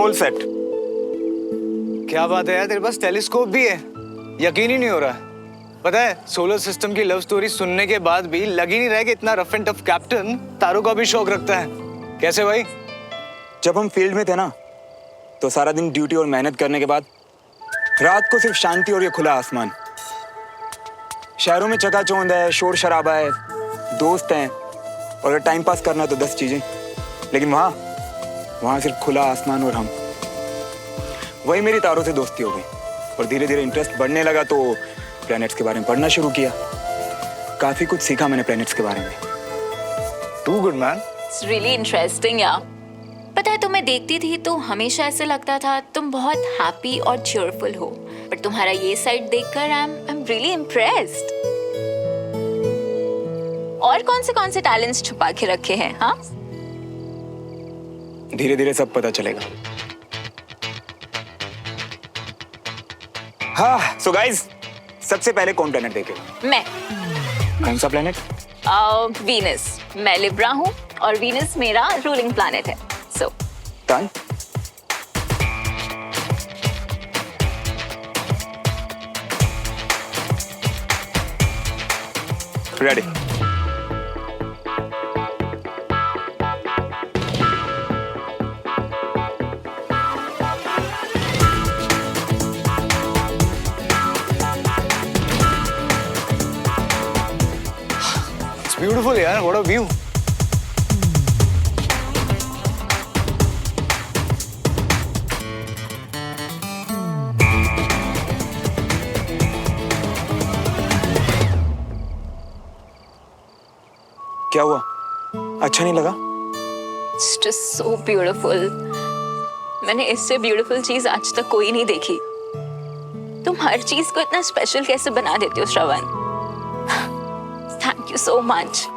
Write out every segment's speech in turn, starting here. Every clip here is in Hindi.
Whole set. क्या बात है यार, तेरे पास टेलीस्कोप भी है? यकीन ही नहीं हो रहा है। पता है, सोलर सिस्टम की लव स्टोरी सुनने के बाद भी लग ही नहीं रहा है कि इतना रफ एंड टफ कैप्टन तारों का भी शौक रखता है। कैसे भाई? जब हम फील्ड में थे ना, तो सारा दिन ड्यूटी और मेहनत करने के बाद रात को सिर्फ शांति और ये खुला आसमान। शहरों में चकाचौंध है, शोर शराबा है, दोस्त हैं, और अगर टाइम पास करना तो 10 चीजें। लेकिन वहाँ सिर्फ खुला आसमान और हम। वही मेरी तारों से दोस्ती हो गई और धीरे धीरे इंटरेस्ट बढ़ने लगा तो प्लैनेट्स के बारे में पढ़ना शुरू किया। काफी कुछ सीखा मैंने प्लैनेट्स के बारे में। Too good man. It's really interesting यार। पता है, तुम्हें देखती थी तो हमेशा ऐसे लगता था तुम बहुत हैप्पी और चीयरफुल हो, पर तुम्हारा ये साइड देखकर आई एम रियली इम्प्रेस्ड। और कौन से टैलेंट्स छुपा के रखे हैं? हाँ, धीरे धीरे सब पता चलेगा। हाँ, सो गाइस, सबसे पहले कौन प्लेनेट देखेगा? मैं। कौन सा प्लेनेट? वीनस। मैं लिब्रा हूँ और वीनस मेरा रूलिंग प्लैनेट है। So done. रेडी। ब्यूटीफुल यार, व्हाट अ व्यू। क्या हुआ? अच्छा नहीं लगा? It's just so beautiful. मैंने इससे ब्यूटीफुल चीज आज तक कोई नहीं देखी। तुम हर चीज को इतना स्पेशल कैसे बना देते हो Shravan? Thank you so much.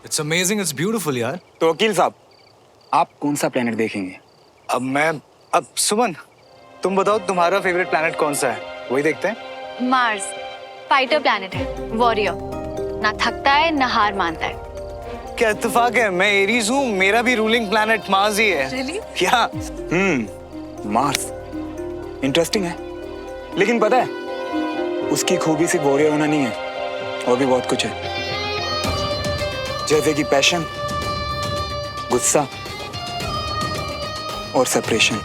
It's amazing, it's beautiful यार। तो वकील साहब, आप कौन सा प्लेनेट देखेंगे? अब सुमन, तुम बताओ तुम्हारा फेवरेट प्लैनेट कौन सा है? वही देखते हैं। मार्स फाइटर प्लैनेट है, वॉरियर, ना थकता है ना हार मानता है। क्या इत्तेफाक है, मैं एरीज हूँ, मेरा भी रूलिंग प्लैनेट मार्स ही है। Really? क्या? मार्स इंटरेस्टिंग है, लेकिन पता है उसकी खूबी सिर्फ वॉरियर होना नहीं है, और भी बहुत कुछ है। जैसे कि पैशन, गुस्सा और सेपरेशन।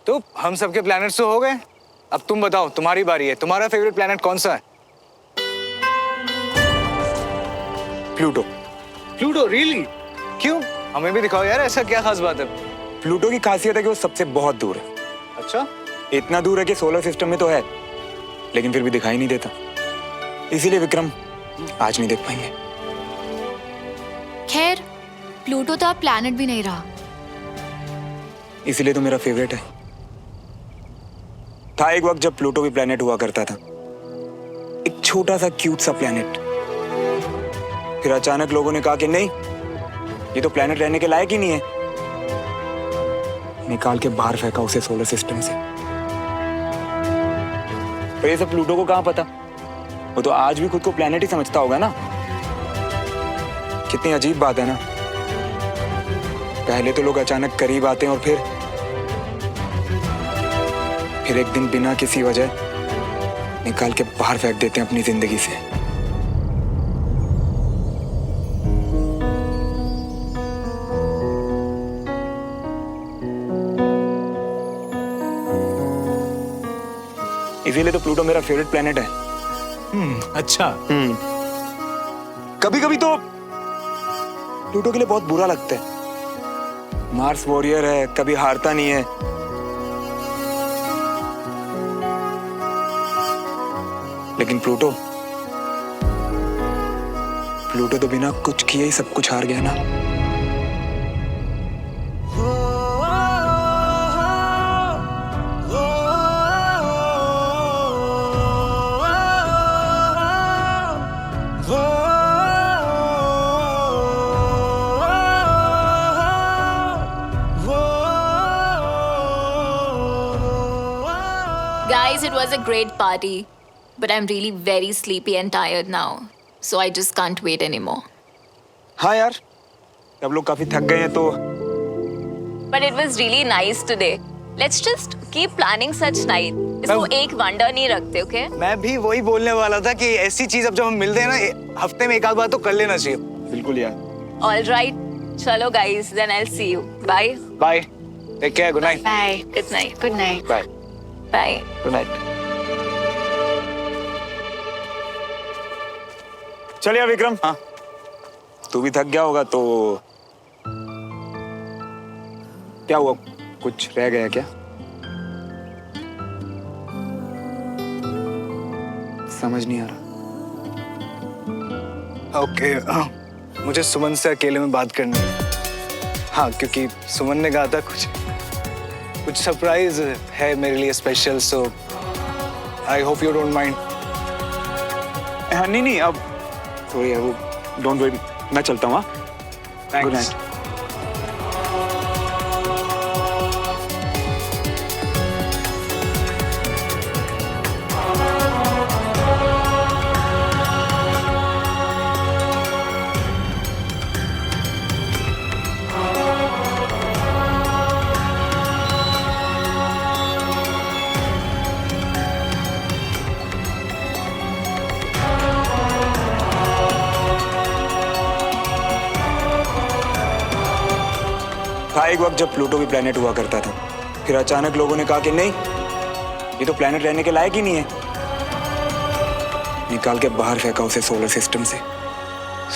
तो हम सबके प्लैनेट्स तो हो गए। अब तुम बताओ, तुम्हारी बारी है। तुम्हारा फेवरेट प्लैनेट कौन सा है? प्लूटो। प्लूटो? रियली? क्यों? हमें भी दिखाओ यार, ऐसा क्या खास बात है? प्लूटो की खासियत है कि वो सबसे बहुत दूर है। अच्छा? इतना दूर है कि सोलर सिस्टम में तो है, लेकिन फिर भी दिखाई नहीं देता। इसीलिए विक्रम आज नहीं देख पाएंगे। खैर, प्लूटो तो अब प्लैनेट भी नहीं रहा। इसीलिए तो मेरा फेवरेट है। था एक वक्त जब प्लूटो भी प्लेनेट हुआ करता था, एक छोटा सा क्यूट सा प्लेनेट। फिर अचानक लोगों ने कहा कि नहीं, ये तो प्लेनेट रहने के लायक ही नहीं है। निकाल के बाहर फेंका उसे सोलर सिस्टम से। पर ये सब प्लूटो को कहाँ पता, वो तो आज भी खुद को प्लेनेट ही समझता होगा ना। कितनी अजीब बात है ना, पहले तो लोग अचानक करीब आते हैं और फिर एक दिन बिना किसी वजह निकाल के बाहर फेंक देते हैं अपनी जिंदगी से। इसीलिए तो प्लूटो मेरा फेवरेट प्लेनेट है। अच्छा। कभी कभी तो प्लूटो के लिए बहुत बुरा लगता है। मार्स वॉरियर है, कभी हारता नहीं है। लेकिन प्लूटो तो बिना कुछ किए ही सब कुछ हार गया ना। Guys, it was a great party, but I'm really very sleepy and tired now, so I just can't wait anymore. हाँ यार, अब लोग काफी थक गए हैं तो But it was really nice today. Let's just keep planning such night. इसको एक वंडर नहीं रखते, okay? मैं भी वही बोलने वाला था कि ऐसी चीज अब जब हम मिलते हैं ना, हफ्ते में एक आध बार तो कर लेना चाहिए। बिल्कुल यार। All right, चलो guys, then I'll see you. Bye. Bye, take care, good night. Bye. Good night. Good night. Bye, Bye. Good night. चल यार विक्रम। हाँ। तू भी थक गया होगा तो क्या हुआ, कुछ रह गया क्या? समझ नहीं आ रहा। ओके, मुझे सुमन से अकेले में बात करनी है। हाँ, क्योंकि सुमन ने कहा था कुछ सरप्राइज है मेरे लिए special, so I hope you don't mind. हाँ नहीं अब सॉरी यार, वो डोंट वरी, मैं चलता हूँ। हाँ, गुड नाइट। था एक वक्त जब प्लूटो भी प्लेनेट हुआ करता था, फिर अचानक लोगों ने कहा कि नहीं, ये तो प्लेनेट रहने के लायक ही नहीं है। निकाल के बाहर फेंका उसे सोलर सिस्टम से।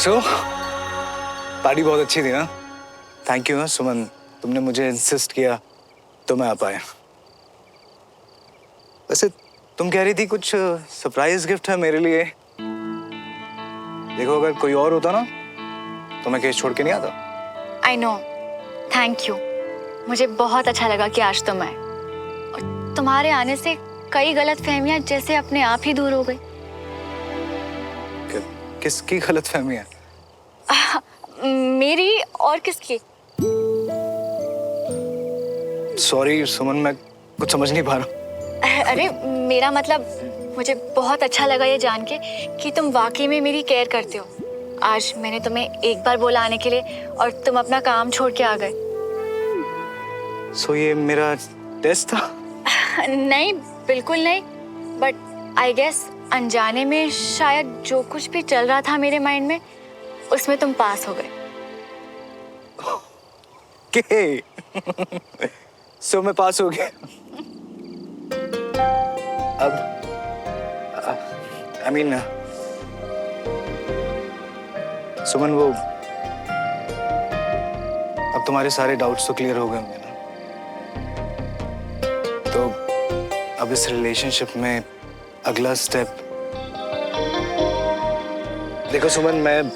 सो पार्टी बहुत अच्छी थी ना? थैंक यू सुमन, तुमने मुझे इंसिस्ट किया तो मैं आ पाया। वैसे तुम कह रही थी कुछ सरप्राइज गिफ्ट है मेरे लिए। देखो, अगर कोई और होता ना तो मैं केस छोड़ के नहीं आता। I know, thank you. मुझे बहुत अच्छा लगा कि आज तुम आए, और तुम्हारे आने से कई गलत फहमियां जैसे अपने आप ही दूर हो गई। किसकी गलत फहमी है? मेरी और किसकी? सॉरी सुमन, मैं कुछ समझ नहीं पा रहा। अरे मेरा मतलब, मुझे बहुत अच्छा लगा ये जान के कि तुम वाकई में मेरी केयर करते हो। आज मैंने तुम्हें एक बार बोला आने के लिए और तुम अपना काम छोड़ के आ गए। सो ये मेरा टेस्ट था? नहीं, बिल्कुल नहीं, बट आई गेस अनजाने में शायद जो कुछ भी चल रहा था मेरे माइंड में, उसमें तुम पास हो गए। के सो मैं पास हो गया। अब आई मीन सुमन, वो अब तुम्हारे सारे डाउट्स तो क्लियर हो गए होंगे ना? तो अब इस रिलेशनशिप में अगला स्टेप। देखो सुमन, मैं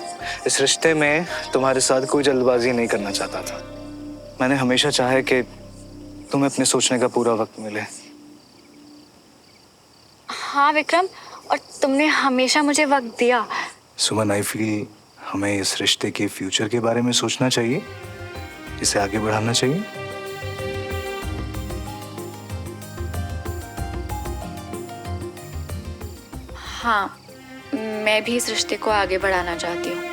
इस रिश्ते में तुम्हारे साथ कोई जल्दबाजी नहीं करना चाहता था। मैंने हमेशा चाहा कि तुम्हें अपने सोचने का पूरा वक्त मिले। हाँ विक्रम, और तुमने हमेशा मुझे वक्त दिया। सुमन, आई फील हमें इस रिश्ते के फ्यूचर के बारे में सोचना चाहिए, इसे आगे बढ़ाना चाहिए। हाँ, मैं भी इस रिश्ते को आगे बढ़ाना चाहती हूँ।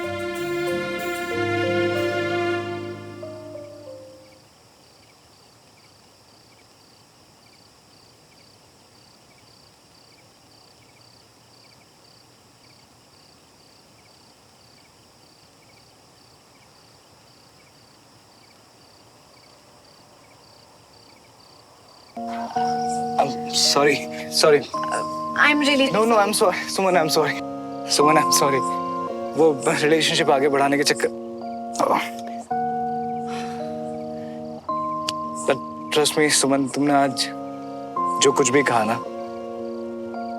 Sorry sorry I am really no no I am sorry Suman, I am sorry Suman, I am sorry. वो रिलेशनशिप आगे बढ़ाने के चक्कर। ट्रस्ट मी सुमन, तुमने आज जो कुछ भी कहा ना,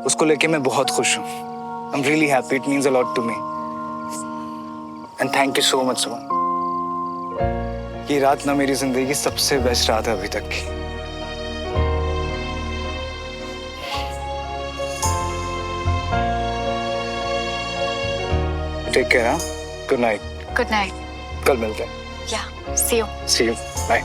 उसको लेके मैं बहुत खुश हूँ। I am really happy, it means a lot to me. And thank you so much Suman. ये रात ना मेरी जिंदगी की सबसे बेस्ट रात है अभी तक की। टेक केयर, हाँ? Good night. Good night. कल मिलते हैं। या see you. See you, bye.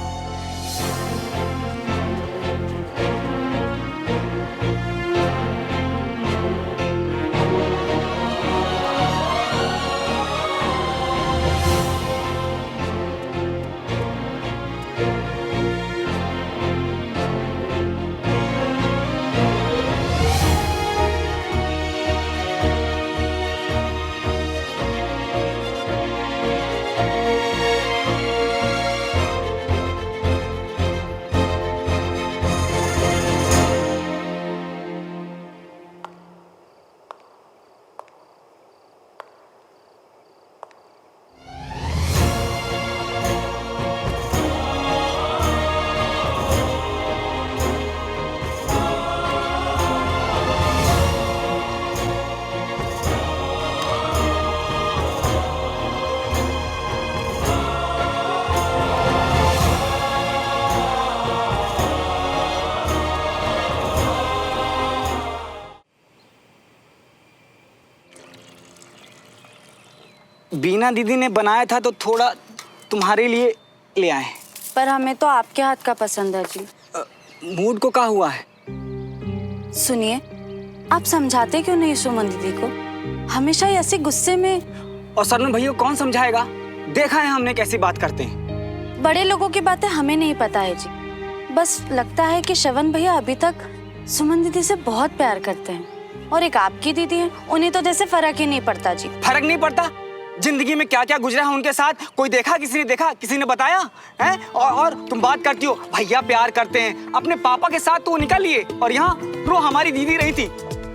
Beena दीदी ने बनाया था तो थोड़ा तुम्हारे लिए ले आए। पर हमें तो आपके हाथ का पसंद है जी। मूड को क्या हुआ है? सुनिए, आप समझाते क्यों नहीं सुमन दीदी को? हमेशा ही ऐसे गुस्से में। और सरन भैया कौन समझाएगा? देखा है हमने कैसी बात करते हैं। बड़े लोगों की बातें हमें नहीं पता है जी। बस लगता है कि श्रवण भैया अभी तक सुमन दीदी से बहुत प्यार करते हैं। और एक आपकी दीदी है, उन्हें तो जैसे फर्क ही नहीं पड़ता जी। फर्क नहीं पड़ता? जिंदगी में क्या क्या गुजरा है उनके साथ, कोई देखा? किसी ने देखा? किसी ने बताया है? और तुम बात करती हो भैया प्यार करते हैं, अपने पापा के साथ तो वो निकल लिए और यहाँ रो हमारी दीदी रही थी।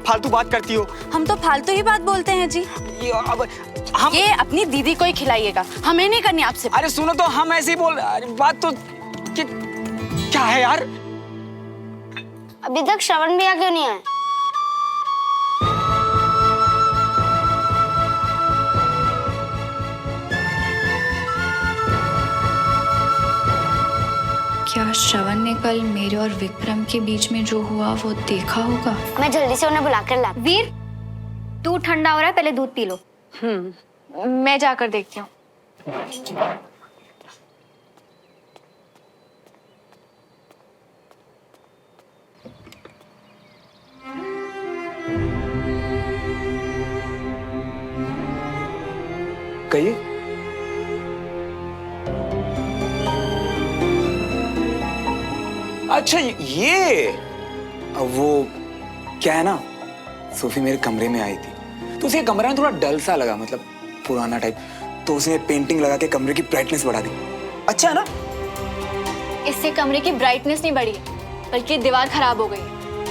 फालतू बात करती हो। हम तो फालतू ही बात बोलते हैं जी। अब हम ये अपनी दीदी को ही खिलाइएगा, हमें नहीं करनी आपसे। अरे सुनो तो, हम ऐसे ही बोल। बात तो क्या है यार? अभी तक श्रवण भैया क्यों नहीं आए? क्या श्रवण ने कल मेरे और विक्रम के बीच में जो हुआ वो देखा होगा? मैं जल्दी से उन्हें बुला कर ला। वीर, दूध ठंडा हो रहा है, पहले दूध पी लो। मैं जाकर देखती हूँ। कहिए। अच्छा ये वो क्या है ना, सोफी मेरे कमरे में आई थी तो उसे कमरा थोड़ा डल सा लगा, मतलब पुराना टाइप, तो उसने पेंटिंग लगा के कमरे की ब्राइटनेस बढ़ा दी। अच्छा है ना? इससे कमरे की ब्राइटनेस नहीं बढ़ी बल्कि दीवार खराब हो गई।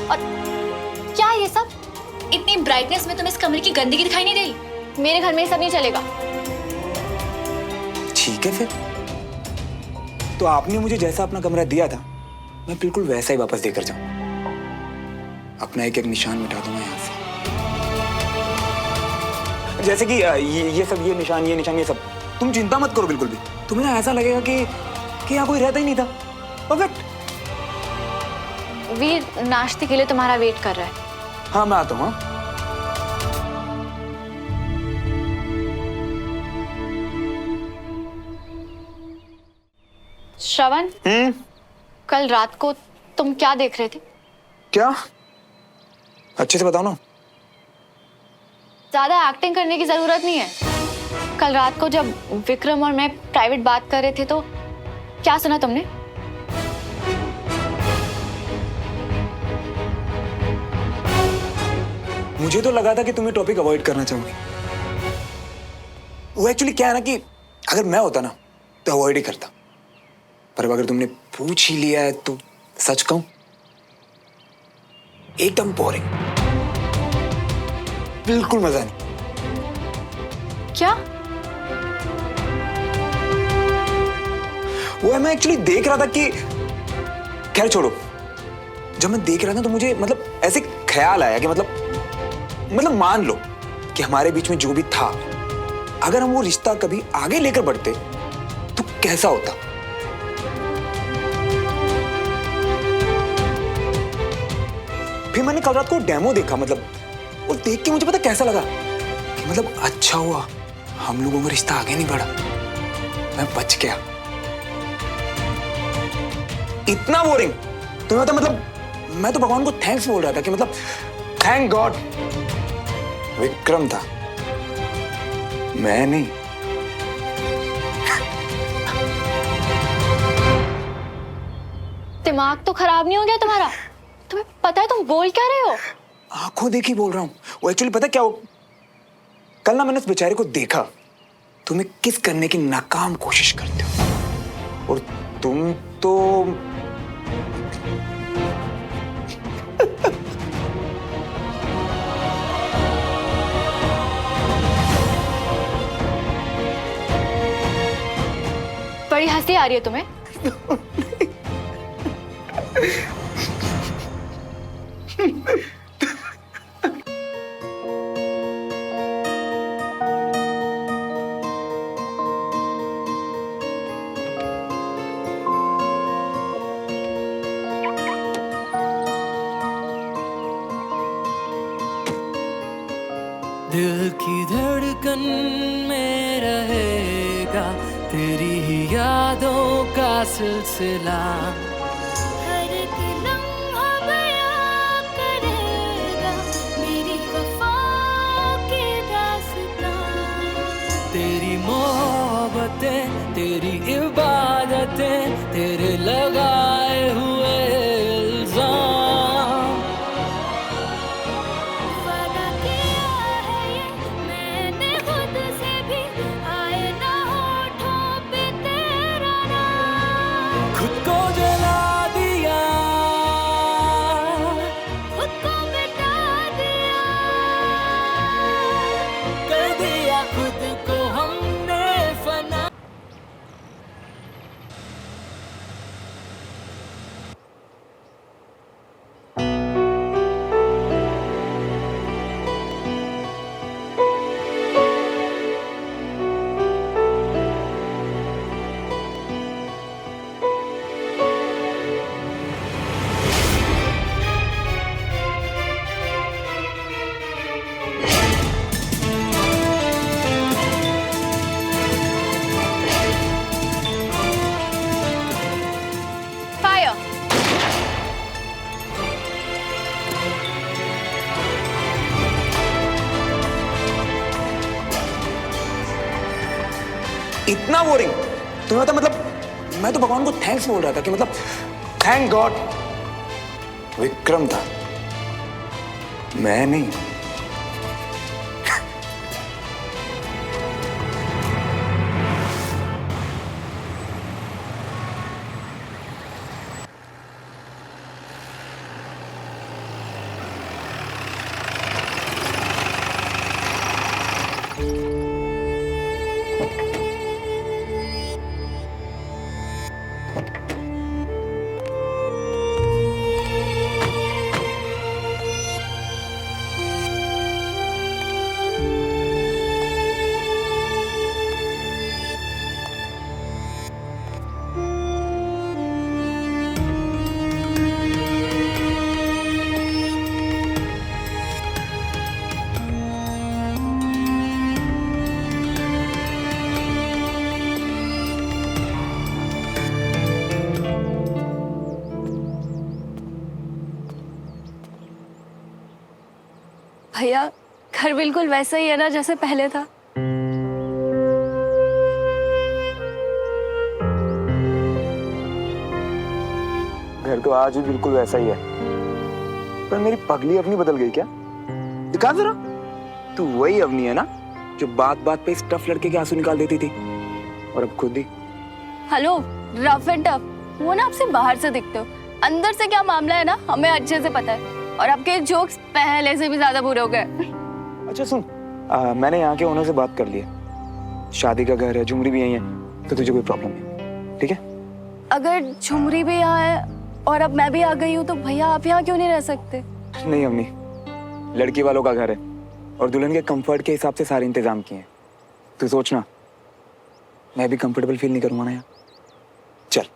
और क्या ये सब? इतनी ब्राइटनेस में तुम्हें इस कमरे की गंदगी दिखाई नहीं रही? मेरे घर में ये सब नहीं चलेगा। ठीक है फिर, तो आपने मुझे जैसा अपना कमरा दिया था मैं बिल्कुल वैसा ही वापस देकर जाऊं। अपना एक एक निशान मिटा दूंगा यहाँ से, जैसे कि ये सब, ये निशान, ये निशान, ये सब। तुम चिंता मत करो बिल्कुल भी। तुम्हें ना ऐसा लगेगा कि यहाँ कोई रहता ही नहीं था। परफेक्ट। वीर नाश्ते के लिए तुम्हारा वेट कर रहा है। हाँ मैं आता हूँ। हाँ श्रवण, कल रात को तुम क्या देख रहे थे? क्या? अच्छे से बताओ ना। ज्यादा एक्टिंग करने की जरूरत नहीं है। कल रात को जब विक्रम और मैं प्राइवेट बात कर रहे थे तो क्या सुना तुमने? मुझे तो लगा था कि तुम्हें टॉपिक अवॉइड करना चाहोगे। वो एक्चुअली क्या है ना कि अगर मैं होता ना तो अवॉइड ही करता, पर अगर तुमने पूछ ही लिया है तो सच कहूं एकदम बोरिंग, बिल्कुल मजा नहीं। क्या? वो मैं एक्चुअली देख रहा था कि, खैर छोड़ो, जब मैं देख रहा था तो मुझे मतलब ऐसे ख्याल आया कि मतलब मान लो कि हमारे बीच में जो भी था, अगर हम वो रिश्ता कभी आगे लेकर बढ़ते तो कैसा होता। फिर मैंने कल रात को डेमो देखा, मतलब वो देख के मुझे पता कैसा लगा कि मतलब अच्छा हुआ हम लोगों का रिश्ता आगे नहीं बढ़ा, मैं बच गया। इतना बोरिंग तो मतलब मैं तो भगवान को थैंक्स बोल रहा था कि मतलब थैंक गॉड विक्रम था, मैं नहीं। दिमाग तो खराब नहीं हो गया तुम्हारा? तुम्हें पता है तुम बोल क्या रहे हो? आंखों देखी बोल रहा हूं। वो एक्चुअली पता क्या हो, कल ना मैंने उस बेचारे को देखा, तुम्हें किस करने की नाकाम कोशिश करते हो और तुम तो बड़ी हंसी आ रही है तुम्हें? दिल की धड़कन में रहेगा तेरी ही यादों का सिलसिला, हर एक लम्हा बयां करेगा मेरी वफा की दास्तां। तेरी मोहब्बतें, तेरी इबादतें, तेरे लगाए हुए इल्जाम। वादा किया है ये मैंने खुद से भी, आए ना होठों पे तेरा नाम। खुद को जला दिया, खुद को मिटा दिया, कर दिया खुद को हमने फना। फायर! इतना बोरिंग तुम्हें मतलब मैं तो भगवान को थैंक्स बोल रहा था कि मतलब थैंक गॉड विक्रम था, मैं नहीं। भैया घर बिल्कुल वैसा ही है ना जैसे पहले था। घर तो आज भी बिल्कुल वैसा ही है, पर मेरी पगली अपनी बदल गई क्या? दिखा जरा, तू वही अवनी है ना जो बात बात पे इस टफ लड़के के आंसू निकाल देती थी, और अब खुद ही। हेलो रफ एंड टफ, वो ना आपसे बाहर से दिखते हो, अंदर से क्या मामला है ना हमें अच्छे से पता है। और आपके जोक्स पहले से भी ज्यादा बुरे हो गए। अच्छा सुन, मैंने यहाँ के ओनर से बात कर ली है। शादी का घर है, झुमरी भी यही है, तो तुझे कोई प्रॉब्लम नहीं, ठीक है? अगर झुमरी भी यहाँ है और अब मैं भी आ गई हूँ तो भैया आप यहाँ क्यों नहीं रह सकते? नहीं अम्मी, लड़की वालों का घर है और दुल्हन के कंफर्ट के हिसाब से सारे इंतजाम किए हैं। तू सोचना, मैं भी कंफर्टेबल फील नहीं करूंगा ना यहाँ। चल।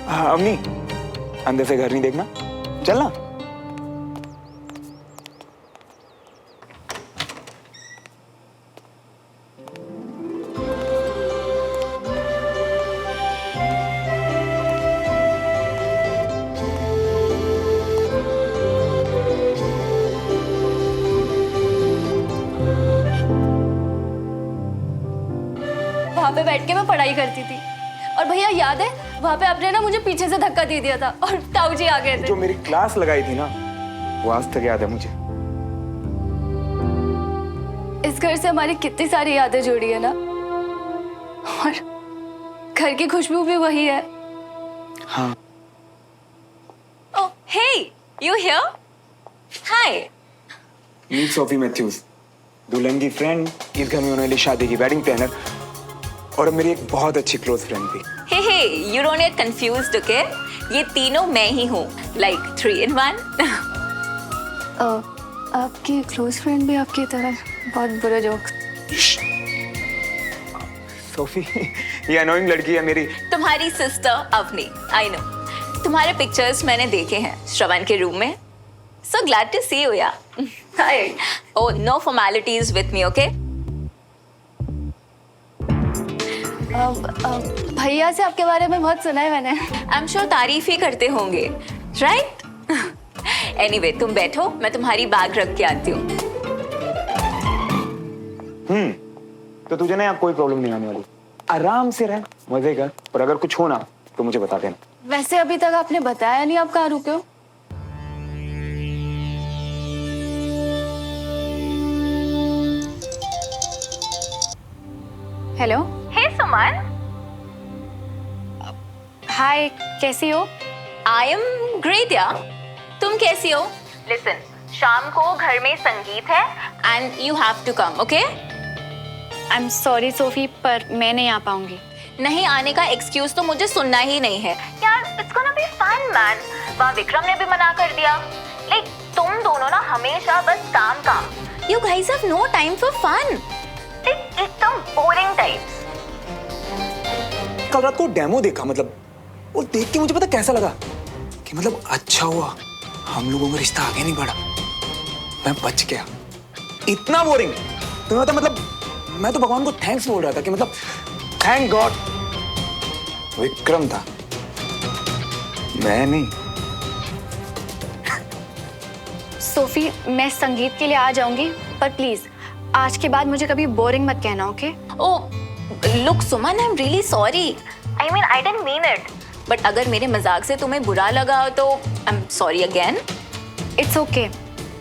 हाँ अम्मी, अंदर से घर नहीं देखना, चलना। वहाँ पे बैठ के मैं पढ़ाई करती थी और भैया याद है वहाँ पे आपने ना मुझे पीछे से धक्का दे दिया था और ताऊ जी आ गए थे। जो मेरी क्लास लगाई थी ना, वो आज तक याद है मुझे। इस घर से हमारी कितनी सारी यादें जुड़ी है ना, और घर की खुशबू भी वही है। हाँ। Oh, hey, you here? Hi. Meet Sophie Matthews, दुल्हन की फ्रेंड, इस घर में होने वाली शादी की वेडिंग प्लानर, और अब मेरी एक बहुत अच्छी क्लोज फ्रेंड भी। Hey, hey, you don't get confused, okay? ये तीनों मैं ही हूँ, like 3 in 1. आपकी क्लोज फ्रेंड भी आपकी तरह बहुत बुरे जोक्स। सोफी, ये अनोइंग लड़की है मेरी। तुम्हारी सिस्टर अवनी, I know. तुम्हारे पिक्चर्स मैंने देखे हैं श्रवण के रूम में. So glad to see you, yeah. Hi. Oh, no formalities with me, okay? भैया से आपके बारे में बहुत सुना है मैंने। I'm sure तारीफ ही करते होंगे, right? Anyway, तुम बैठो, मैं तुम्हारी बैग रख के आती हूँ. तो तुझे ना यहाँ कोई प्रॉब्लम नहीं आने वाली, आराम से रह, मजे कर, और अगर कुछ हो ना तो मुझे बता देना। वैसे अभी तक आपने बताया नहीं आप कहाँ रुके हो? हेलो। Hey, Suman. हाय, कैसी हो? I am great, yeah. तुम कैसी हो? Listen, शाम को घर में संगीत है and you have to come, okay? I am sorry Sophie, पर मैं नहीं आ पाऊंगी। नहीं आने का एक्सक्यूज तो मुझे सुनना ही नहीं है यार. It's gonna be fun man. वहाँ विक्रम ने भी मना कर दिया. लाइक तुम दोनों ना हमेशा बस काम काम. You guys have no time for fun. एकदम बोरिंग टाइप्स. कल रात को डेमो देखा, मतलब वो देख के मुझे पता कैसा लगा कि मतलब अच्छा हुआ हम लोगों का रिश्ता आगे नहीं बढ़ा, मैं बच गया. इतना बोरिंग तुम्हें पता, मतलब मैं तो भगवान को थैंक्स बोल रहा था कि मतलब थैंक गॉड विक्रम था, मैं नहीं. सोफी, मैं संगीत के लिए आ जाऊंगी, पर प्लीज आज के बाद मुझे कभी बोरिंग मत कहना, okay? Oh look Suman, I am really sorry. I mean I didn't mean it. But अगर मेरे मजाक से तुम्हें बुरा लगा तो आई am sorry again. It's okay,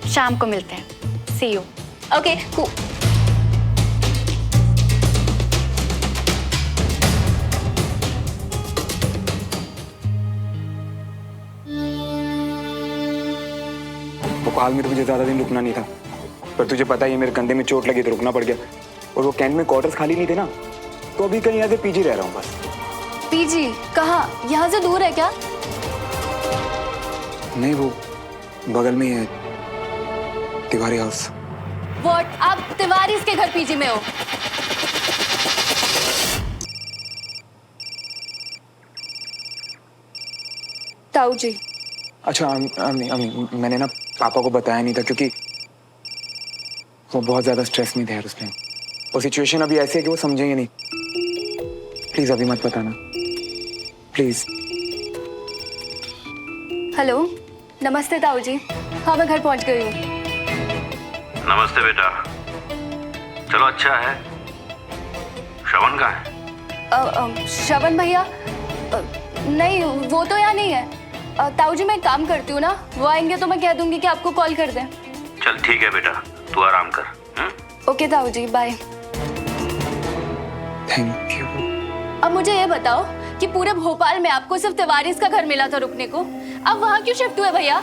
शाम को मिलते हैं. सी यू. ओके. भोपाल में तो मुझे ज्यादा दिन रुकना नहीं था, पर तुझे पता ही है मेरे कंधे में चोट लगी तो रुकना पड़ गया, और वो कैंट में क्वार्टर्स खाली नहीं थे ना, तो अभी कहीं यहाँ से पीजी रह रहा हूँ बस. पीजी कहाँ? यहाँ से दूर है क्या? नहीं, वो बगल में ही है, तिवारी हाउस. व्हाट? आप तिवारी के घर पीजी में हो? ताऊ जी. अच्छा मैंने ना पापा को बताया नहीं था, क्योंकि वो बहुत ज्यादा स्ट्रेस में थे यार उस टाइम. वो सिचुएशन अभी ऐसी है कि वो समझेंगे नहीं. प्लीज अभी मत बताना, प्लीज. हेलो, नमस्ते ताऊ जी. हाँ, मैं घर पहुंच गई हूँ. नमस्ते बेटा. चलो अच्छा है. श्रवण कहाँ है? श्रवण भैया? नहीं, वो तो यहाँ नहीं है. ताऊ जी मैं एक काम करती हूँ ना, वो आएंगे तो मैं कह दूंगी कि आपको कॉल कर दें। चल ठीक है बेटा, तू आराम कर। ओके ताऊ जी, बाय। Thank you. अब मुझे ये बताओ कि पूरे भोपाल में आपको सिर्फ तिवारीज का घर मिला था रुकने को, अब वहाँ क्यों शिफ्ट हुए भैया?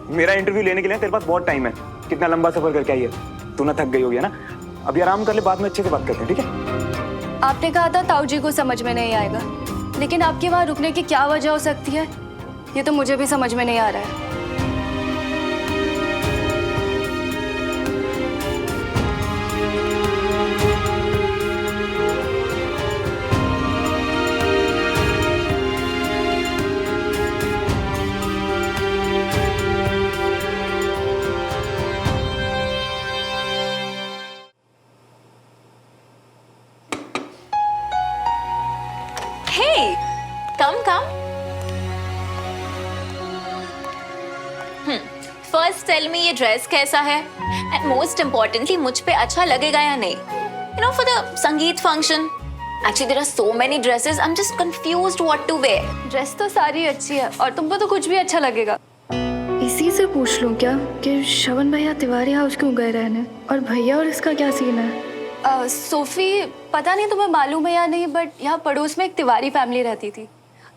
मेरा इंटरव्यू लेने के लिए तेरे पास बहुत टाइम है। कितना लंबा सफर करके आई है, तू ना थक गई होगी है ना? अभी आराम कर ले, बाद में अच्छे से बात करते हैं, ठीक है? आपने कहा था ताऊ जी को समझ में नहीं आएगा, लेकिन आपके वहाँ रुकने की क्या वजह हो सकती है, ये तो मुझे भी समझ में नहीं आ रहा है। Hey, come. First tell me ये ड्रेस कैसा है, and most importantly मुझ पे अच्छा लगेगा या नहीं? You know, for the संगीत function. Actually there are so many dresses. I'm just confused what to wear. Dress तो सारी अच्छी है और तुमको तो कुछ भी अच्छा लगेगा। इसी से पूछ लूं क्या कि श्रवण भैया तिवारी हाउस क्यों गए रहने, और भैया और इसका क्या सीन है? सोफी, पता नहीं तुम्हें मालूम है या नहीं, बट यहाँ पड़ोस में एक तिवारी फैमिली रहती थी,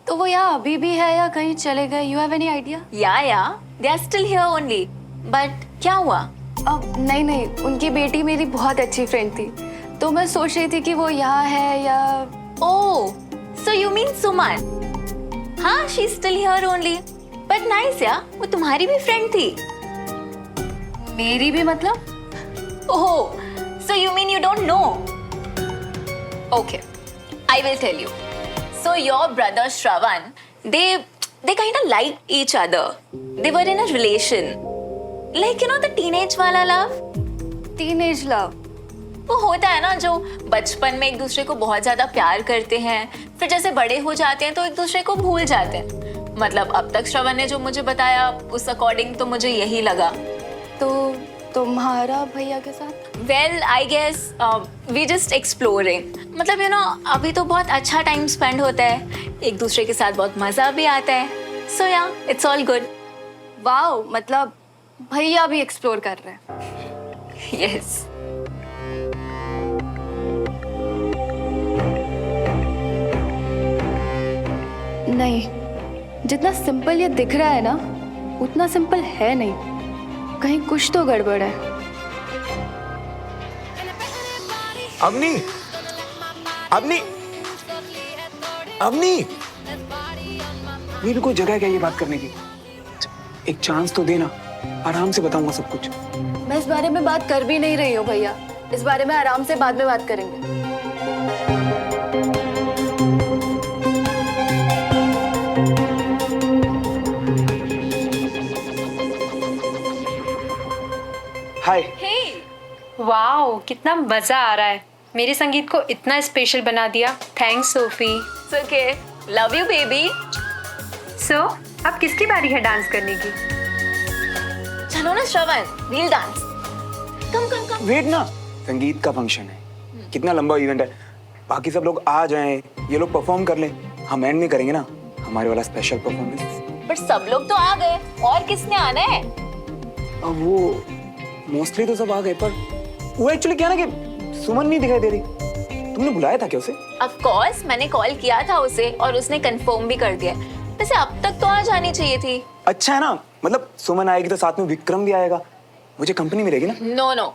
तो वो यहाँ अभी भी है या कहीं चले गए? You have any idea? Yeah, they are still here only. But क्या हुआ? अब नहीं, उनकी बेटी मेरी बहुत अच्छी फ्रेंड थी, तो मैं सोच रही थी कि वो यहाँ है या... Oh, so you mean Suman? हाँ, she's still here only. But nice यार, वो तुम्हारी भी फ्रेंड थी? मेरी भी मतलब? Oh, so you mean you don't know? Okay, I will tell you. So your brother Shravan, they kind of liked each other. They were in a relation. Like, you know, the teenage वाला love? Teenage love? वो होता है ना जो बचपन में एक दूसरे को बहुत ज्यादा प्यार करते हैं, फिर जैसे बड़े हो जाते हैं तो एक दूसरे को भूल जाते हैं। मतलब अब तक श्रवण ने जो मुझे बताया उस अकॉर्डिंग तो मुझे यही लगा। तो तुम्हारा भैया के साथ? Well, I guess we just exploring. मतलब you know, अभी तो बहुत अच्छा टाइम स्पेंड होता है, एक दूसरे के साथ बहुत मजा भी आता है। So yeah, it's all good. Wow, मतलब भैया भी एक्सप्लोर कर रहे हैं। Yes. नहीं, जितना सिंपल ये दिख रहा है ना, उतना सिंपल है नहीं, कहीं कुछ तो गड़बड़ है। अवनी, मेरे को जगह क्या ये बात करने की? एक चांस तो देना, आराम से बताऊंगा सब कुछ। मैं इस बारे में बात कर भी नहीं रही हूँ भैया, इस बारे में आराम से बाद में बात करेंगे। हाय। वाओ, कितना मजा आ रहा है। मेरे संगीत को इतना स्पेशल बना दिया। Thanks Sophie. It's okay. Love you, baby. सो अब किसकी बारी है डांस करने की? चलो ना श्रवण, we'll dance. Come. वेट ना, संगीत का फंक्शन है, कितना लंबा इवेंट है, बाकी सब लोग आ जाएं, ये लोग परफॉर्म कर लें, हम एंड में करेंगे ना हमारे वाला स्पेशल परफॉर्मेंस। बट सब लोग तो आ गए, और किसने आना है? अब वो मोस्टली तो सब आ गए, पर वो एक्चुअली क्या ना कि सुमन नहीं दिखाई दे रही। तुमने बुलाया था क्या उसे? Of course, मैंने कॉल किया था उसे और उसने कंफर्म भी कर दिया। वैसे अब तक तो आ जानी चाहिए थी। अच्छा है ना, मतलब सुमन आएगी तो साथ में विक्रम भी आएगा, मुझे कंपनी मिलेगी ना। No,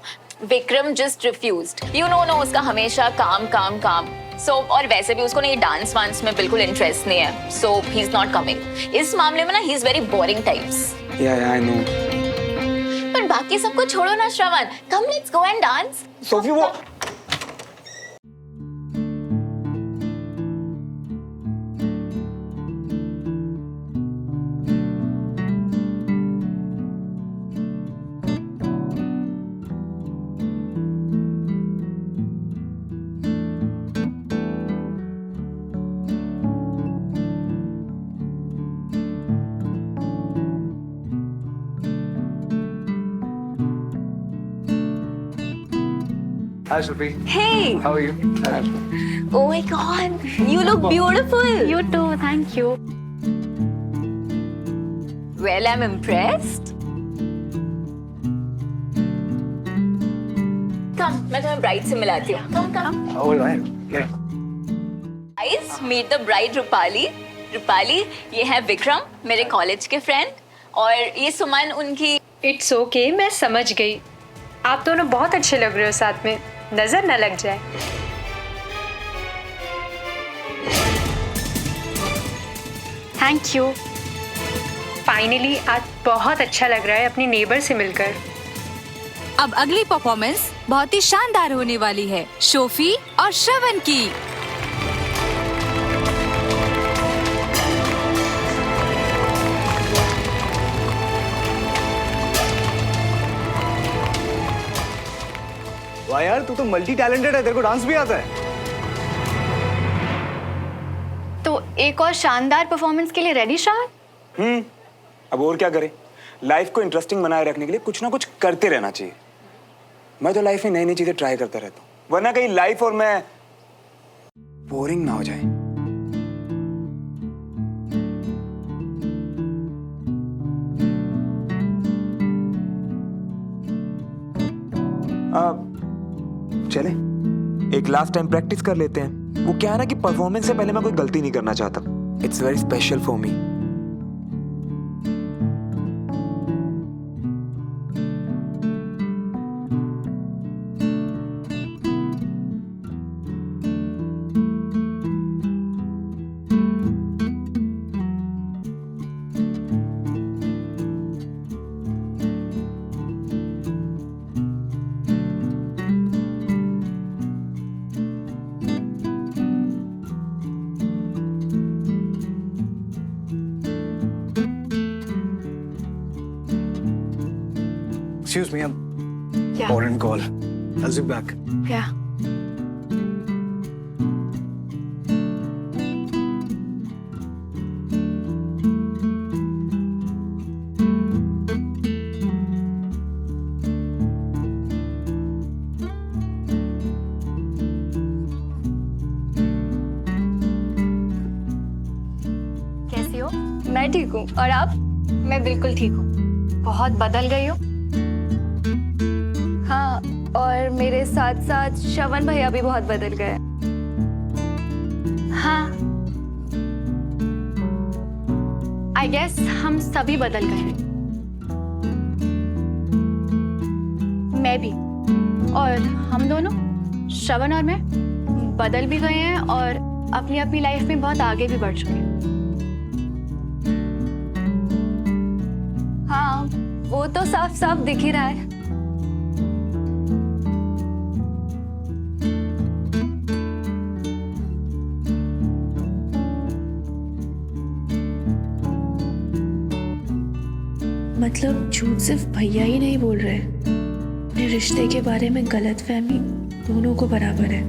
Vikram just refused. You know उसका हमेशा काम। सो और वैसे भी उसको नहीं डांस वांस में बिल्कुल इंटरेस्ट नहीं है, so he is not coming. इस मामले में ना he is very boring types. Yeah I know. पर बाकी सबको छोड़ो ना Shravan, come let's go and dance. Sophie वो Hi, Shruti. Hey, How are you? Oh my God, you look beautiful. You too, thank you. Well, I'm impressed. Come, मैं तुम्हें bride से मिलाती हूँ. Come. All right. Yeah. Guys, meet the bride Rupali. Rupali, ये है विक्रम, मेरे कॉलेज के फ्रेंड, और ये सुमन उनकी. इट्स ओके, मैं समझ गई। आप दोनों बहुत अच्छे लग रहे हो साथ में, नजर न लग जाए। Thank you. फाइनली आज बहुत अच्छा लग रहा है अपनी नेबर से मिलकर। अब अगली परफॉर्मेंस बहुत ही शानदार होने वाली है शोफी और श्रवण की। वाह यार, तू तो मल्टी टैलेंटेड है, तेरे को डांस भी आता है। तो एक और शानदार परफॉर्मेंस के लिए रेडी श्रावण? अब और क्या करें, लाइफ को इंटरेस्टिंग बनाए रखने के लिए कुछ ना कुछ करते रहना चाहिए। मैं तो लाइफ में नई नई चीजें ट्राई करता रहता हूँ, वरना कहीं लाइफ और मैं बोरिंग ना हो जाए। चले एक लास्ट टाइम प्रैक्टिस कर लेते हैं। वो क्या है ना कि परफॉर्मेंस से पहले मैं कोई गलती नहीं करना चाहता। It's very special for me. Excuse me, I'm Yeah. important call. I'll be back. Yeah. कैसी हो? मैं ठीक हूँ। और आप? मैं बिल्कुल ठीक हूँ। बहुत बदल गई हो। हाँ, और मेरे साथ साथ श्रवण भैया भी बहुत बदल गए। हाँ, आई गेस हम सभी बदल गए हैं। मैं भी, और हम दोनों, श्रवण और मैं, बदल भी गए हैं और अपनी अपनी लाइफ में बहुत आगे भी बढ़ चुके हैं। हाँ, वो तो साफ साफ दिख ही रहा है। मतलब झूठ सिर्फ भैया ही नहीं बोल रहे, अपने रिश्ते के बारे में गलतफहमी दोनों को बराबर है।